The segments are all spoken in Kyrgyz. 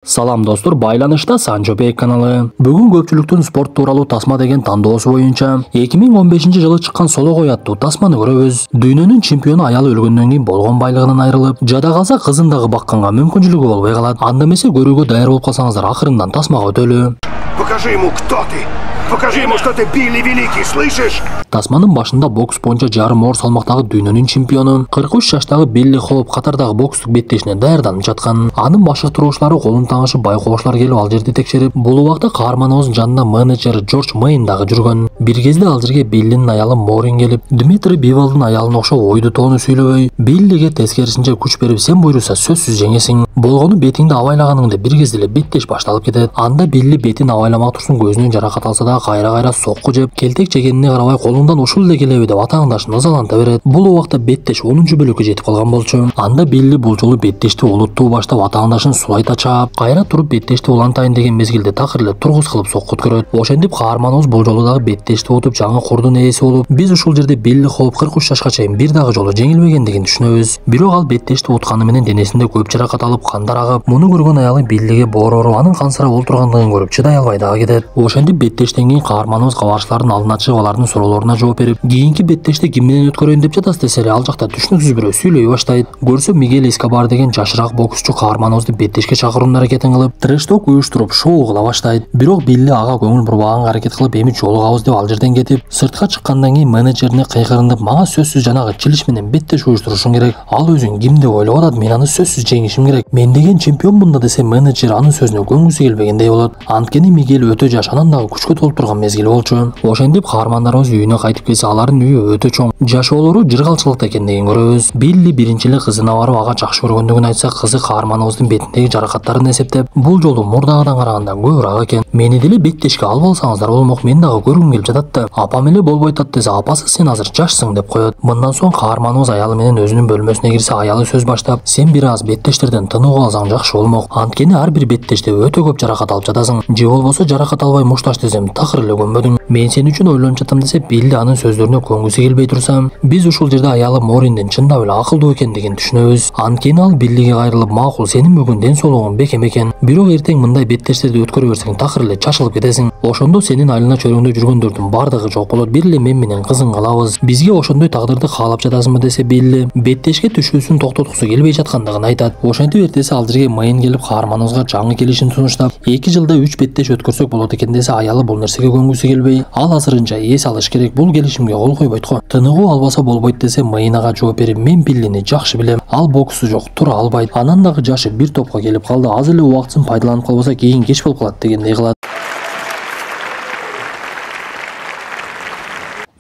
Салам достор, байланышта Санжобек каналы. Бүгүн көпчүлүктүн спорт тууралуу тасма деген тандоосу боюнча 2015-жылы чыккан Сологой аттуу тасманы көрөбүз. Дүйнөнүн чемпиону аялы өлгөндөн кийин болгон байлыгынан айрылып, жада калса кызын дагы бакканга мүмкүнчүлүгү болбой калат. Анда эмесе көрүүгө даяр болуп калсаңыздар, акырындан тасмага өтөлү. Покажи ему, кто ты! Покажи ему, что ты Билли Великий, слышишь? Тасманын башында бокс боюнча жарым оор салмактагы дүйнөнүн чемпиону 43 жаштагы Билли Хоуп катардагы бокстук беттешине даярданып жаткан. Анын башкартыруучулары колун таңышып байкоочулар келип ал жерди текшерип, бул убакта каарманыбыздын жанында менеджер Джордж Мэйн дагы жүргөн. Бир кезде ал жерге Биллинин аялы Морин келип, Дмитрий Биволдун аялына окшоп ойду тоону сүйлөбөй, Биллиге тескерисинче күч берип, сен буйруса сөзсүз жеңесиң. Болгону бетиңди абайлаганыңда бир кезде эле беттеш башталып кетет. Анда Билли бетин абайламак турсун көзүнөн жаракат алса да кайра сокку жеп, келтек жегенине карабай колуңдан ушул эле келеби деп атааңдашын ызаланта берет. Бул убакта беттеш 10-бөлөккө жетип калган болчу. Анда Билли бул жолу беттешти олуттуу баштап атааңдашын сулайта чаап, кайра туруп беттешти улантайын деген мезгилде такыр эле тургуз кылып сокку өткөрөт. Ошентип каарманыбыз бул жолу дагы беттешти утуп жаңы курдун ээси болуп, биз ушул жерде Билли Хоуп 43 жашка чейин бир дагы жолу жеңилбегендигин түшүнөбүз. Бирок ал беттешти утканы менен денесинде көп жаракат алып, кандар агып, муну көргөн аялы Биллиге боорооруп, анын кансырап олтургандыгын көрүп чыдай албай дагы кетет. Ошентип беттештен кийин каарманыбыз кабарчылардын алдына чыгып алардын суроолоруна жооп берип, кийинки беттешти ким менен өткөрөйүн деп жатасыз десе эле ал жакта түшүнүксүз бирөө сүйлөй баштайт. Көрсө Мигель Эскобар деген жашыраак боксчу каарманыбызды беттешке чакыруунун аракетин кылып, трэш-ток уюштуруп шоу кыла баштайт. Бирок Билли ага көңүл бурбаганга аракет кылып, эми жолугабыз деп ал жерден кетип, сыртка чыккандан кийин менеджерине кыйкырындып, мага сөзсүз жанагы чилиш менен беттеш уюштурушуң керек. Ал өзүн ким деп ойлоп атат, мен аны сөзсүз жеңишим керек. Мен деген чемпионмун да десе, менеджер анын сөзүнө көнгүсү келбегендей болот. Анткени Мигель өтө жаш, анан дагы күчкө толуп турган мезгил болчу. Ошентип каармандарыбыз үйүнө кайтып келсе, алардын үйү өтө чоң. Жашоолору жыргалчылыкта экендигин көрөбүз. Билли биринчи эле кызына барып ага жакшы көргөндүгүн айтса, кызы каарманыбыздын бетиндеги жаракаттарын эсептеп, бул жолу мурдагыдан караганда көбүрөөк экен. Мени деле беттешке алып алсаңыздар болмок, мен дагы көргүм келип жатат да. Апам эле болбойт атат десе, апасы сен азыр жашсың деп коет. Мындан соң каарманыбыз аялы менен өзүнүн бөлмөсүнө кирсе, аялы сөз баштап, сен бир аз беттештерден тыныгып алсаң жакшы болмок. Анткени ар бир беттеште өтө көп жаракат алып жатасың. Же болбосо жаракат албай мушташ десем такыр эле көнбөдүң. Мен сен үчүн ойлонуп жатам десе, Билли анын сөздөрүнө көнгүсү келбей турса, биз ушул жерде аялы Мориндин чындап эле акылдуу экендигин түшүнөбүз. Анткени ал Биллиге кайрылып, макул, сенин бүгүн ден соолугуң бекем экен. Бирок эртең мындай беттештерди өткөрө берсең такыр эле чачылып кетесиң. Ошондо сенин айылына чөйрөңдө жүргөндөрдүн бардыгы жок болот. Бир эле мен менен кызың калабыз. Бизге ошондой тагдырды каалап жатасыңбы десе, Билли беттешке түшүүсүн токтоткусу келбей жаткандыгын айтат. Ошентип эртеси ал жерге Мэйн келип каарманыбызга жаңы келишин сунуштап, 2 жылда 3 беттеш өткөрсөк болот экен десе, аялы бул нерсеге көнгүсү келбей, ал азырынча эс алыш керек, бул келишимге кол койбойт го. Тыныгуу албаса болбойт десе, Мэйн ага жооп берип, мен Биллини жакшы билем, ал боксу жок, тура албайт. Анан дагы жашы бир топко келип калды, аз эле убактысын пайдаланып калбаса кийин кеч болуп калат дегендей кылат.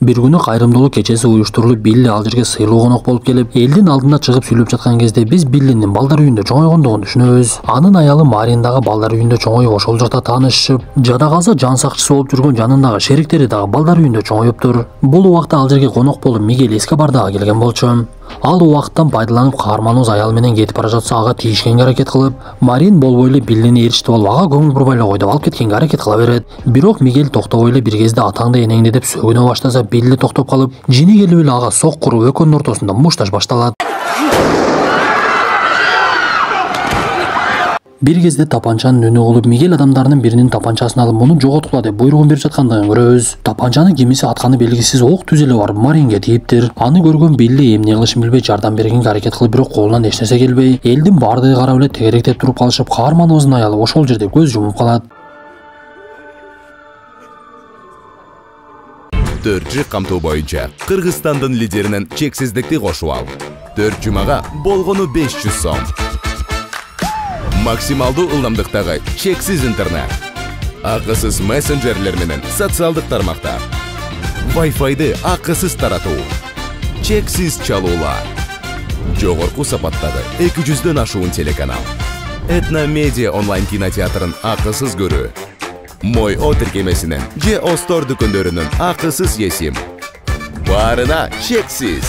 Бир күнү кайрымдуулук кечеси уюштурулуп, Билли ал жерге сыйлуу конок болуп келип, элдин алдына чыгып сүйлөп жаткан кезде биз Биллинин балдар үйүндө чоңойгондугун түшүнөбүз. Анын аялы Марин дагы балдар үйүндө чоңоюп, ошол жакта таанышышып, жада калса жан сакчысы болуп жүргөн жанындагы шериктери дагы балдар үйүндө чоңоюптур. Бул убакта ал жерге конок болуп Мигель Эскобар дагы келген болчу. Ал убакыттан пайдаланып каарманыбыз аял менен кетип бара жатса, ага тийишкенге аракет кылып, Марин болбой эле Биллини ээрчитип алып, ага көңүл бурбай эле койдуп алып кеткенге аракет кыла берет. Бирок Мигель токтобой эле бир кезде атаңды энеңди деп сөгүнө баштаса, Билли токтоп калып, жини келип эле ага соккуруп, экөөнүн ортосунда мушташ башталат. Бир кезде тапанчанын үнү угулуп, Мигель адамдарынын биринин тапанчасын алып, муну жоготкула деп буйругун берип жаткандыгын көрөбүз. Тапанчанын кимиси атканы белгисиз ок түз эле барып Маринге тийиптир. Аны көргөн Билли эмне кылышын билбей жардам бергенге аракет кылып, бирок колунан эч нерсе келбей, элдин бардыгы карап эле тегеректеп туруп калышып, каарманыбыздын аялы ошол жерде көз жумуп калат. 4G камтуу боюнча Кыргызстандын лидеринен чексиздикти кошуп ал. 4 жумага болгону 500 сом. Максималдуу ылдамдыктагы чексиз интернет. Акысыз мессенджерлер менен социалдык тармактар. Wi-Fi'ды акысыз таратуу. Чексиз чалуулар. Жогорку сапаттагы 200дөн ашуун телеканал. Этно Медиа онлайн кинотеатрын акысыз көрүү. Мой О тиркемесинен же Остор дүкөндөрүнүн акысыз есим. Баарына чексиз.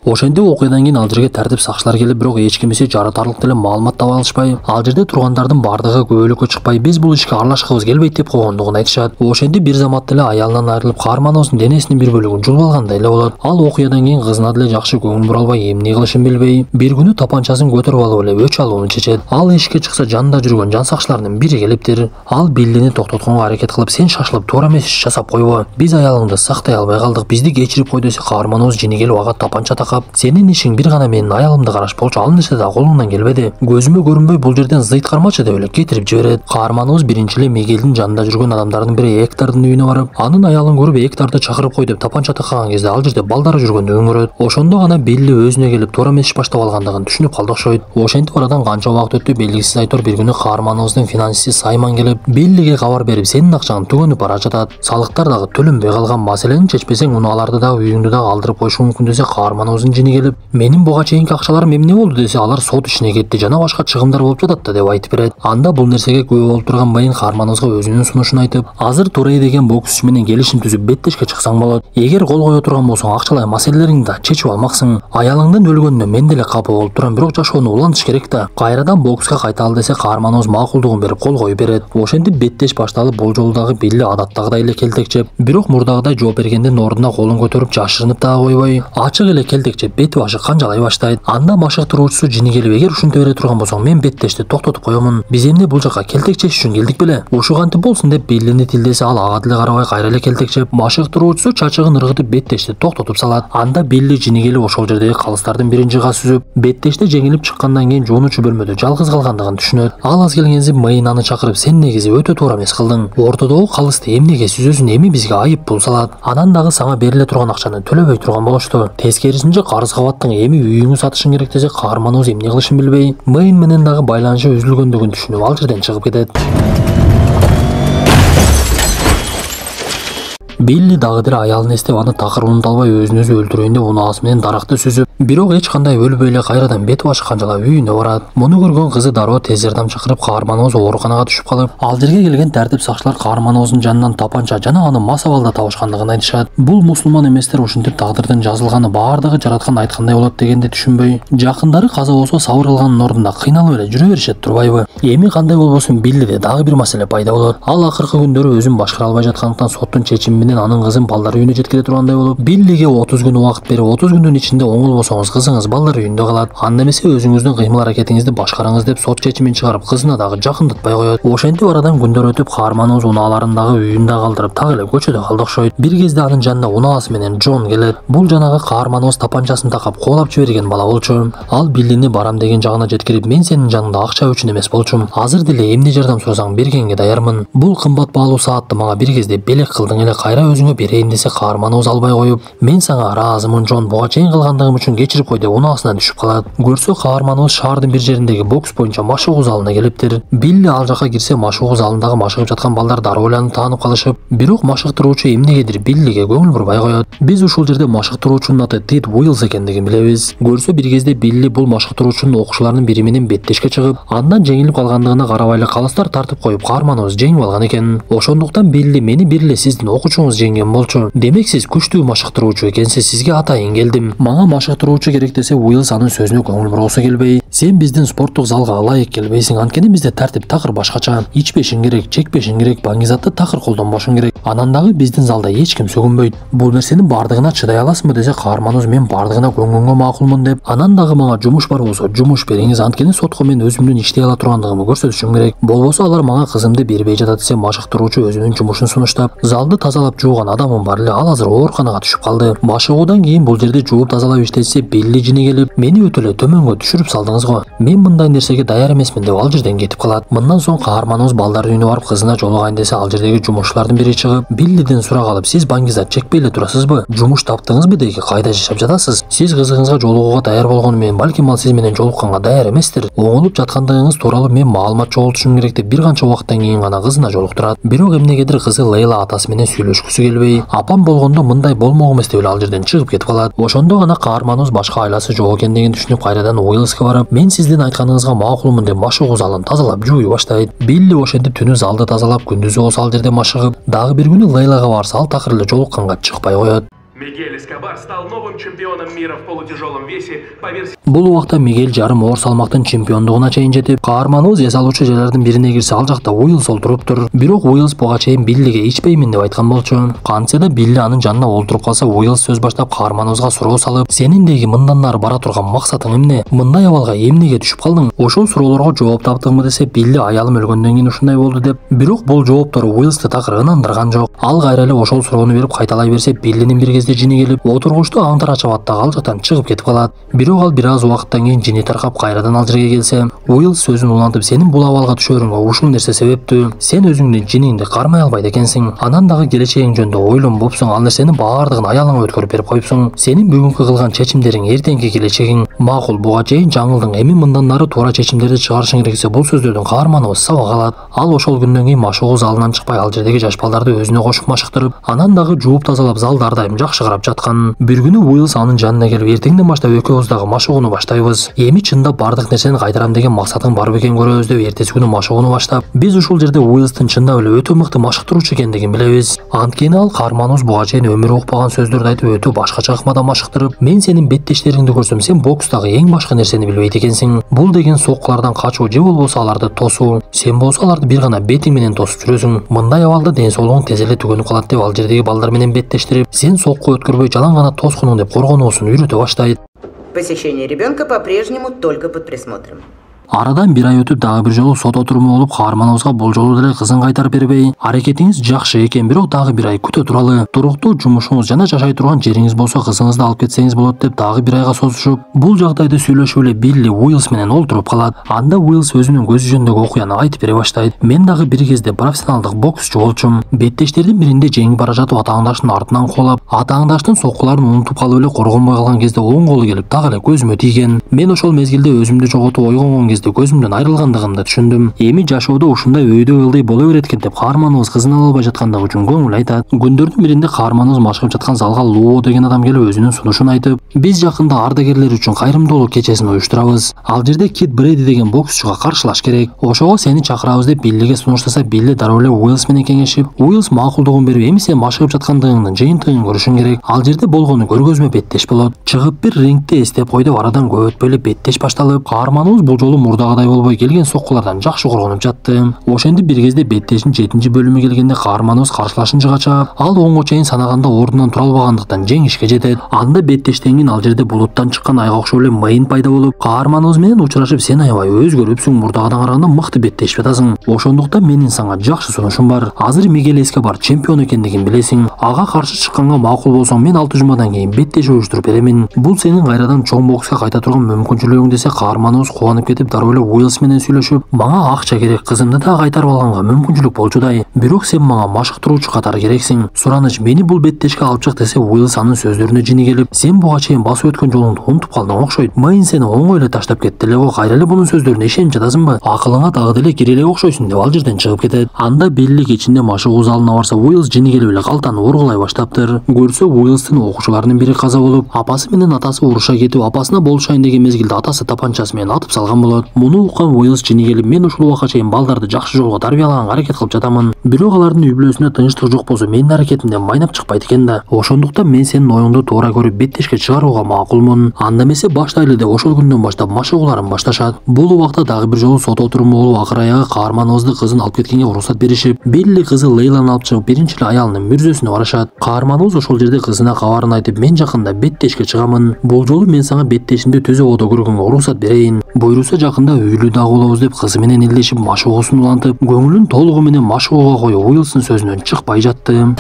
Ошентип окуядан кийин ал жерге тартип сакчылар келип, бирок эч кимиси жаратарлык деле маалымат таба алышпай, ал жерде тургандардын бардыгы көбөлүккө чыкпай, биз бул ишке аралашкыбыз келбейт деп койгондугун айтышат. Ошентип бир замат деле аялынан айрылып, каарманыбыздын денесинин бир бөлүгүн жулуп алгандай эле болот. Ал окуядан кийин кызына деле жакшы көңүл бура албай, эмне кылышын билбей, бир күнү тапанчасын көтөрүп алып эле өч алууну чечет. Ал эшикке чыкса, жанында жүргөн жан сакчыларынын бири келиптир. Ал Биллини токтотконго аракет кылып, сен шашылып туура эмес иш жасап койбо. Биз аялыңды сактай албай калдык. Бизди кечирип кой десе, каарманыбыз жини келип ага тапанча такап, сенин ишиң бир гана менин аялымды караш болчу, ал нерсе да колуңдан келбеди. Көзүмө көрүнбөй бул жерден зыйт кармачы деп эле кетирип жиберет. Каарманыбыз биринчи эле Мигелдин жанында жүргөн адамдардын бири Эктардын үйүнө барып, анын аялын көрүп, Эктарды чакырып кой деп тапанча такаган кезде ал жерде балдары жүргөндүгүн көрөт. Ошондо гана Билли өзүнө келип, туура эмес иш баштап алгандыгын түшүнүп калды окшойт. Ошентип арадан канча убакыт өттү, белгисиз айтор бир күнү каарманыбыздын финансисти Саймон келип, Биллиге кабар берип, сенин акчаң түгөнүп бара жатат. Салыктар дагы төлөнбөй калган, маселени чечпесең, унааларды дагы үйүңдү дагы алдырып коюшу мүмкүн десе, каарманыбыздын жини келип, менин буга чейинки акчаларым эмне болду десе, алар сот ишине кетти, жана башка чыгымдар болуп жатат да деп айтып берет. Анда бул нерсеге күбө болуп турган Мэйн каарманыбызга өзүнүн сунушун айтып, азыр Турей деген боксчу менен келишим түзүп беттешке чыксаң болот. Эгер кол кое турган болсоң, акчалай маселелериңди да чечип алмаксың. Аялыңдын өлгөнүнө мен деле капа болуп турам, бирок жашоону улантыш керек да. Кайрадан бокска кайталы десе, каарманыбыз макулдугун берип кол коюп берет. Ошентип беттеш башталып, бул жолу дагы Билли адаттагыдай эле келтекчеп, бирок мурдагыдай жооп бергендин ордуна колун көтөрүп жашырынып дагы койбой, ачык эле келтекчеп бети башы канжалай баштайт. Анда машыктыруучусу жини келип, эгер ушинте бере турган болсоң, мен беттешти токтотуп коёмун. Биз эмне бул жака келтекчеш үчүн келдик беле? Ушу кантип болсун деп Биллини тилдесе, ал ага деле карабай кайра эле келтекчеп, машыктыруучусу чачыгын ыргытып беттешти токтотуп салат. Анда Билли жини келип, ошол жердеги калыстардын бирин жыга сүзүп, беттеште жеңилип чыккандан кийин жуунучу бөлмөдө жалгыз калгандыгын түшүнөт. Ал аз келгенсип Мэйн аны чакырып, сен негизи өтө туура эмес кылдың. Ортодогу калысты эмнеге сүзөсүн, эми бизге айып пул салат. Анан дагы сага бериле турган акчаны төлөбөй турган болушту. Тескерисинче карыз кабаттың, эми үйүңү сатышың керек десе, каарманыбыз эмне кылышын билбей, Мэйн менен дагы байланышы үзүлгөндүгүн түшүнүп, ал жерден чыгып кетет. Билли дагы деле аялын эстеп, аны такыр унута албай өзүн өзү өлтүрөйүн деп унаасы менен даракты сүзүп, бирок эч кандай өлбөй эле кайрадан бет башы канжалап үйүнө барат. Муну көргөн кызы дароо тез жардам чакырып, каарманыбыз ооруканага түшүп калып, ал жерге келген тартип сакчылар каарманыбыздын жанынан тапанча жана аны мас абалда табышкандыгын айтышат. Бул мусулман эместер ушинтип тагдырдын жазылганы, баардыгы жараткан айткандай болот дегенди түшүнбөй, жакындары каза болсо сабыр кылганын ордуна кыйналып эле жүрө беришет турбайбы? Эми кандай болбосун, Биллиде дагы бир маселе пайда болот. Ал акыркы күндөрү өзүн башкара албай жаткандыктан соттун чечими менен анын кызын балдар үйүнө жеткире тургандай болуп, Биллиге 30 күн убакыт берип, 30 күндүн ичинде оңол болсоңуз кызыңыз балдар үйүндө калат. Анда эмесе өзүңүздүн кыймыл аракетиңизди башкарыңыз деп сот чечимин чыгарып, кызына дагы жакындатпай коет. Ошентип арадан күндөр өтүп, каарманыбыз унааларын дагы үйүндө калтырып, так эле көчөдө калды окшойт. Бир кезде анын жанына унаасы менен Джон келет. Бул жанагы каарманыбыз тапанчасын такап коолап жиберген бала болчу. Ал Биллини барам деген жагына жеткирип, мен сенин жаныңда акча үчүн эмес болчумун. Азыр деле эмне жардам сурасаң бергенге даярмын. Бул кымбат баалуу саатты мага бир кезде белек кылдың эле, кайра өзүңө берейин десе, каарманыбыз албай коюп, мен сага ыраазымын Джон, буга чейин кылгандыгым үчүн кечирип кой деп унаасына түшүп калат. Көрсө, каарманыбыз шаардын бир жериндеги бокс боюнча машыгуу залына келиптир. Билли ал жака кирсе, машыгуу залындагы машыгып жаткан балдар дароо эле аны таанып калышып, бирок машыктыруучу эмнегедир Биллиге көңүл бурбай коет. Биз ушул жерде машыктыруучунун аты Тед Уиллс экендигин билебиз. Көрсө, бир кезде Билли бул машыктыруучунун окуучуларынын бири менен беттешке чыгып, андан жеңилип калгандыгына карабай эле калыстар тартып коюп, каарманыбыз жеңип алган экен. Ошондуктан Билли, мени бир эле сиздин окуучуңуз жеңген болчу. Демек сиз күчтүү машыктыруучу экенсиз, сизге атайын келдим. Мага машыктыруучу керек десе, Уиллс анын сөзүнө көңүл бургусу келбей, сен биздин спорттук залга ылайык келбейсиң, анткени бизде тартип такыр башкача. Ичпешиң керек, чекпешиң керек, баңгизатты такыр колдонбошуң керек. Анан дагы биздин залда эч ким сөгүнбөйт. Бул нерсенин бардыгына чыдай аласыңбы десе, каарманыбыз мен бардыгына көнгөнгө макулмун деп, анан дагы мага жумуш бар болсо жумуш бериңиз, анткени сотко мен өзүмдүн иштей ала тургандыгымды көрсөтүшүм керек. Болбосо алар мага кызымды бербей жатат десе, машыктыруучу өзүнүн жумушун сунуштап, залды тазалап жууган адамым бар эле, ал азыр ооруканага түшүп калды. Машыгуудан кийин бул жерде жууп тазалап иштесе, Билли жини келип, мени өтө эле төмөнгө түшүрүп салдыңыз го. Мен мындай нерсеге даяр эмесмин деп ал жерден кетип калат. Мындан соң каарманыбыз балдар үйүнө барып кызына жолугайын десе, ал жердеги жумушчулардын бири чыгып, Биллиден сурак алып, сиз баңгизат чекпей эле турасызбы? Жумуш таптыңызбы деги, кайда жашап жатасыз? Сиз кызыгыңызга жолугууга даяр болгону менен, балким ал сиз менен жолукканга даяр эместир. Оңолуп жаткандыгыңыз тууралуу мен маалымат чогултушум керек деп бир канча убакыттан кийин гана кызына жолуктурат. Бирок эмнегедир кызы Лейла атасы менен сүйлөшкүсү келбей, апам болгондо мындай болмок эмес деп эле ал жерден чыгып кетип калат. Ошондо гана каарманыбыз башка айласы жок экендигин түшүнүп, кайрадан Уиллска барып, мен сиздин айтканыңызга макулмун деп машыгуу залын тазалап жууй баштайт. Билли ошентип түнү залды тазалап, күндүзү болсо ал жерде машыгып, дагы бир күнү Лейлага барса, ал такыр эле жолукканга чыкпай коет. Мигель Эскобар стал новым чемпионом мира в полутяжелом весе по версии... Бул убакта Мигель жарым оор салмактын чемпиондугуна чейин жетип, каарманыбыз эс алуучу жерлердин бирине кирсе ал жакта Уиллс олтуруптур. Бирок Уиллс буга чейин Биллиге ичпеймин деп айткан болчу. Кантсе да Билли анын жанына олтуруп калса, Уиллс сөз баштап каарманыбызга суроо салып, "Сенин деги мындан нары бара турган максатың эмне? Мындай абалга эмнеге түшүп калдың? Ошол суроолорго жооп таптыңбы?" десе, Билли аялым өлгөндөн кийин ушундай болду деп. Бирок бул жооптор Уиллсты такыр ынандырган жок. Ал кайра эле ошол суроону берип кайталай берсе, Биллинин бир кезде жини келип, отургучту аңтара чабат да ал жактан чыгып кетип калат. Бирок ал бир аз убакыттан кийин жини таркап кайрадан ал жерге келсе, Уиллс сөзүн улантып, "Сенин бул абалга түшөрүңө ушул нерсе себептүү. Сен өзүңдүн жиниңди кармай албайт экенсиң. Анан дагы келечегиң жөнүндө ойлонбопсуң. Ал нерсенин баардыгын аялыңа өткөрүп берип коюпсуң. Сенин бүгүнкү кылган чечимдериң эртеңки келечегиң. Макул, буга чейин жаңылдың. Эми мындан нары туура чечимдерди чыгарышың керек" десе, бул сөздөрдүн каарманыбыз сабак алат. Ал ошол күндөн кийин машыгуу залынан чыкпай, ал жердеги жаш балдарды өзүнө кошуп машыктырып, анан дагы жууп тазалап, залды ар дайым жакшы карап жаткан. Бир күнү Уиллс анын жанына келип, "Эртеңден баштап экөөбүз дагы машыгууну баштайбыз. Эми чындап бардык нерсени кайтарам деген максатың барбы экен көрөбүз" деп эртеси күнү машыгууну баштап, биз ушул жерде Уиллстын чындап эле өтө мыкты машыктыруучу экендигин билебиз. Анткени ал каарманыбыз буга чейин өмүрү укпаган сөздөрдү айтып, өтө башкача ыкмада машыктырып, "Мен сенин беттештериңди көрсөм, сен бокстагы эң башкы нерсени билбейт экенсиң. Бул деген соккулардан качуу же болбосо аларды тосуу. Сен болсо аларды бир гана бетиң менен тосуп жүрөсүң. Мындай абалда ден соолугуң тез эле түгөнүп калат" деп ал жердеги балдар менен беттештирип, "Сен сокку өткөрбөй жалаң гана тоскунуң" деп коргонуусун үйрөтө баштайт. Посещение ребенка по-прежнему только под присмотром. Арадан бир ай өтүп дагы бир жолу сот отуруму болуп, каарманыбызга бул жолу деле кызын кайтарып бербей, "Аракетиңиз жакшы экен, бирок дагы бир ай күтө туралы. Туруктуу жумушуңуз жана жашай турган жериңиз болсо, кызыңызды алып кетсеңиз болот" деп дагы бир айга созушуп, бул жагдайды сүйлөшүп эле Билли Уиллс менен олтуруп калат. Анда Уиллс өзүнүн көзү жөнүндөгү окуяны айтып бере баштайт. "Мен дагы бир кезде профессионалдык боксчу болчумун. Беттештердин биринде жеңип бара жатып, атааңдаштын артынан кубалап, атааңдаштын соккуларын унутуп калып эле коргонбой калган кезде оң колу келип дагы эле көзүмө тийген. Мен ошол мезгилде өзүмдү жоготуп ойгонгон кезде көзүмдөн айрылгандыгымды түшүндүм. Эми жашоодо ушундай өйдө ылдый боло берет экен" деп каарманыбыз кызын ала албай жаткандыгы үчүн көңүл айтат. Күндөрдүн биринде каарманыбыз машыгып жаткан залга Луо деген адам келип өзүнүн сунушун айтып, "Биз жакында ардагерлер үчүн кайрымдуулук кечесин уюштурабыз. Ал жерде Кит Бреди деген боксчуга каршылаш керек. Ошого сени чакырабыз" деп Биллиге сунуштаса, Билли дароо эле Уиллс менен кеңешип, Уиллс макулдугун берип, "Эми сен машыгып жаткандыгыңдын жыйынтыгын көрүшүң керек. Ал жерде болгону көргөзмө беттеш болот. Чыгып бир рингде эстеп кой" деп арадан көп өтпөй эле беттеш башталып, каарманыбыз бул жолу мурдагыдай болбой келген соккулардан жакшы коргонуп жатты. Ошентип бир кезде беттештин 7-чи бөлүмү келгенде каарманыбыз каршылашынчыга чаап, ал оңго чейин санаганда ордунан тура албагандыктан жеңишке жетет. Анда беттештен кийин ал жерде булуттан чыккан айга окшоп эле Мэйн пайда болуп, каарманыбыз менен учурашып, "Сен аябай өзгөрүпсүң, мурдагыдан караганда мыкты беттешип атасың. Ошондуктан менин сага жакшы сунушум бар. Азыр Мигель Эскобар чемпион экендигин билесиң. Ага каршы чыкканга макул болсоң, мен 6 жумадан кийин беттеш уюштуруп беремин. Бул сенин кайрадан чоң бокска кайта турган мүмкүнчүлүгүң" десе, каарманыбыз кубанып кетип, дароо эле Уиллс менен сүйлөшүп, "Мага акча керек, кызымды да кайтарып алганга мүмкүнчүлүк болчудай. Бирок сен мага машыктыруучу катары керексиң. Сураныч, мени бул беттешке алып чык" десе, Уиллс анын сөздөрүнө жини келип, "Сен буга чейин басып өткөн жолуңду унутуп калдың окшойт. Мэйн сени оңой эле таштап кетти эле го. Кайра эле бунун сөздөрүнө ишенип жатасыңбы? Акылыңа дагы деле кире эле окшойсуң" деп ал жерден чыгып кетет. Анда Билли кечинде машыгуу залына барса, Уиллс жини келип эле калтаны ургулай баштаптыр. Көрсө, Уиллстын окуучуларынын бири каза болуп, апасы менен атасы уруша кетип, апасына болушайын деген мезгилде атасы тапанчасы менен атып салган болот. Муну уккан Уиллс жини келип, "Мен ушул убакка чейин балдарды жакшы жолго тарбиялаганга аракет кылып жатамын. Бирок алардын үй бүлөсүндө тынчтык жок болсо, менин аракетимден майнап чыкпайт экен да. Ошондуктан мен сенин оюңду туура көрүп беттешке чыгарууга макулмун. Анда эмесе баштайлы" деп ошол күндөн баштап машыгууларын башташат. Бул убакта дагы бир жолу сот отуруму болуп, акыр аягы каарманыбызды кызын алып кеткенге уруксат беришип, Билли кызы Лейланы алып чыгып биринчи эле аялынын мүрзөсүнө барышат. Каарманыбыз ошол жерде кызына кабарын айтып, "Мен жакында беттешке чыгамын. Бул жолу мен сага беттешимди түз абада көргөнгө уруксат берейин. Буйруса жакында үйлүү дагы болобуз" деп кызы менен элдешип машыгуусун улантып, көңүлүн толугу менен машыгууга коюп, Уиллстын сөзүнөн чыкпай жатты.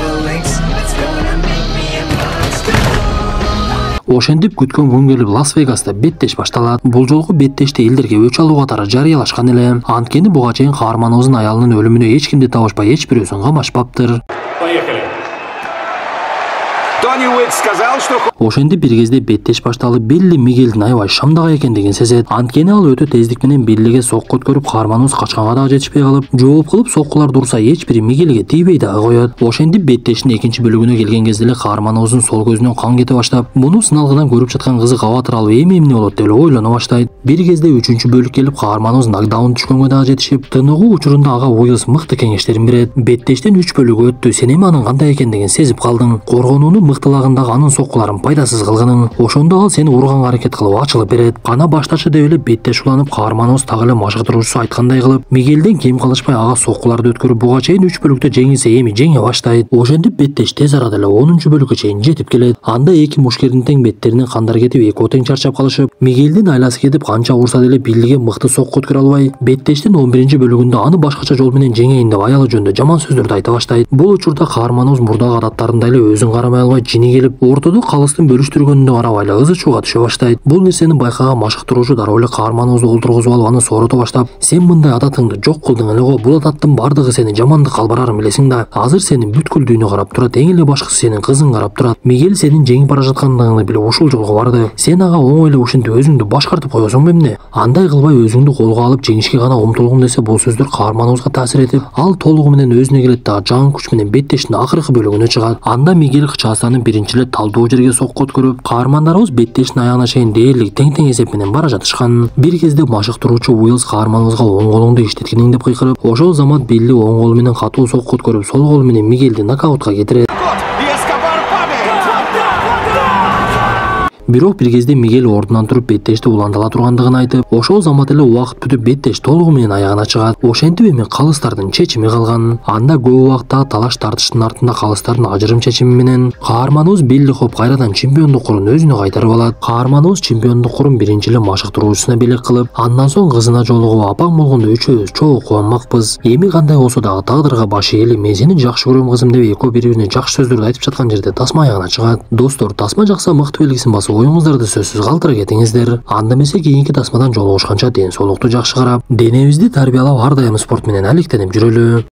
Ошентип күткөн күн келип, Лас-Вегаста беттеш башталат. Бул жолку беттешти элдерге өч алуу катары жарыялашкан эле. Анткени буга чейин каарманыбыздын аялынын өлүмүнө эч кимди табышпай, эч бирөөсүн камашпаптыр. Поехали! Тони Уитт сказал, что... Ошентип бир кезде беттеш башталып, Билли Мигелдин аябай шамдагай экендигин сезет. Анткени ал өтө тездик менен Биллиге сокку өткөрүп, каарманыбыз качканга дагы жетишпей калып, жооп кылып соккулар дурса эч бири Мигелге тийбей дагы коет. Ошентип беттештин экинчи бөлүгүнө келген кезде эле каарманыбыздын сол көзүнөн кан кете баштап, муну сыналгыдан көрүп жаткан кызы кабатыр алып, эми эмне болот деп ойлоно баштайт. Бир кезде үчүнчү бөлүк келип, каарманыбыз нокдаун түшкөнгө дагы жетишип, тыныгуу учурунда ага Уиллс мыкты кеңештерин берет. Беттештен 3 бөлүгү өттү. Сен эми анын кандай экендигин сезип калдың. Коргонууну мыкты кылагындагы анын соккуларын пайдасыз кылгының. Ошондо ал сени урганга аракет кылып ачылып берет. Кана баштачы деп эле беттеш уланып, каарманыбыз так эле машыктыруучусу айткандай кылып, Мигелден кем калышпай ага соккуларды өткөрүп буга чейин 3 бөлүктө жеңилсе эми жеңе баштайт. Ошентип беттеш тез арада эле 10-чу бөлүккө чейин жетип келет. Анда эки мушкердин тең беттеринин кандары кетип, экөө тең чарчап калышып, Мигелдин айласы кетип канча урса деле бирлиге мыкты сокку өткөрө албай, беттештин 11-чи бөлүгүндө аны башкача жол менен жеңейин деп аялы жөнүндө жаман сөздөрдү айта баштайт. Бул учурда каарманыбыз мурдагы адаттарындай эле өзүн карамай албай жини келип, ортодо калыстын бөлүштүргөнүнө карабай эле ызы чууга түшө баштайт. Бул нерсени байкаган машыктыруучу дароо эле каарманыбызды олтургузуп алып аны соорото баштап, сен мындай адатыңды жок кылдың эле го, бул адаттын бардыгы сени жамандыкка алып барарын билесиң да. Азыр сенин бүткүл дүйнө карап турат, эң эле башкысы сенин кызың карап турат. Мигел сенин жеңип бара жаткандыгыңды билип ушул жолго барды. Сен ага оңой эле ушинтип өзүңдү башкартып коесуңбу эмне? Андай кылбай өзүңдү колго алып жеңишке гана умтулгум десе, бул сөздөр каарманыбызга таасир этип, ал толугу менен өзүнө келет да жан күч менен беттештин акыркы бөлүгүнө чыгат. Анда Мигел кычаасанын биринчи эле талдуу жерге сокку өткөрүп, каармандарыбыз беттештин аягына чейин дээрлик тең эсеп менен бара жатышкан. Бир кезде машыктыруучу Уилс каарманыбызга оң колуңду иштеткениң деп кыйкырып, ошол замат Билли оң колу менен катуу сокку өткөрүп, сол колу менен Мигелди нокаутка кетирет. Бирок бир кезде Мигел ордунан туруп беттешти уландала тургандыгын айтып, ошол замат эле убакыт бүтүп беттеш толугу менен аягына чыгат. Ошентип эми калыстардын чечими калган. Анда көп убакта талаш тартыштын артында калыстардын ажырым чечими менен каарманыбыз Билли Хоп кайрадан чемпиондук курун өзүнө кайтарып алат. Каарманыбыз чемпиондук курун биринчи эле машыктыруучусуна белек кылып, андан соң кызына жолугуп, апаң болгондо үчөөбүз чогуу кубанмакпыз. Эми кандай болсо дагы тагдырга баш ээли, мен сени жакшы көрөм кызым деп экөө бири-бирине жакшы сөздөрдү айтып жаткан жерде тасма аягына чыгат. Достор, тасма жакса мыкты белгисин басып оюңуздарды сөзсүз калтыра кетиңиздер. Анда эмесе кийинки тасмадан жолугушканча ден соолукту жакшы карап, денебизди тарбиялап ар дайым спорт менен алектенип жүрөлү.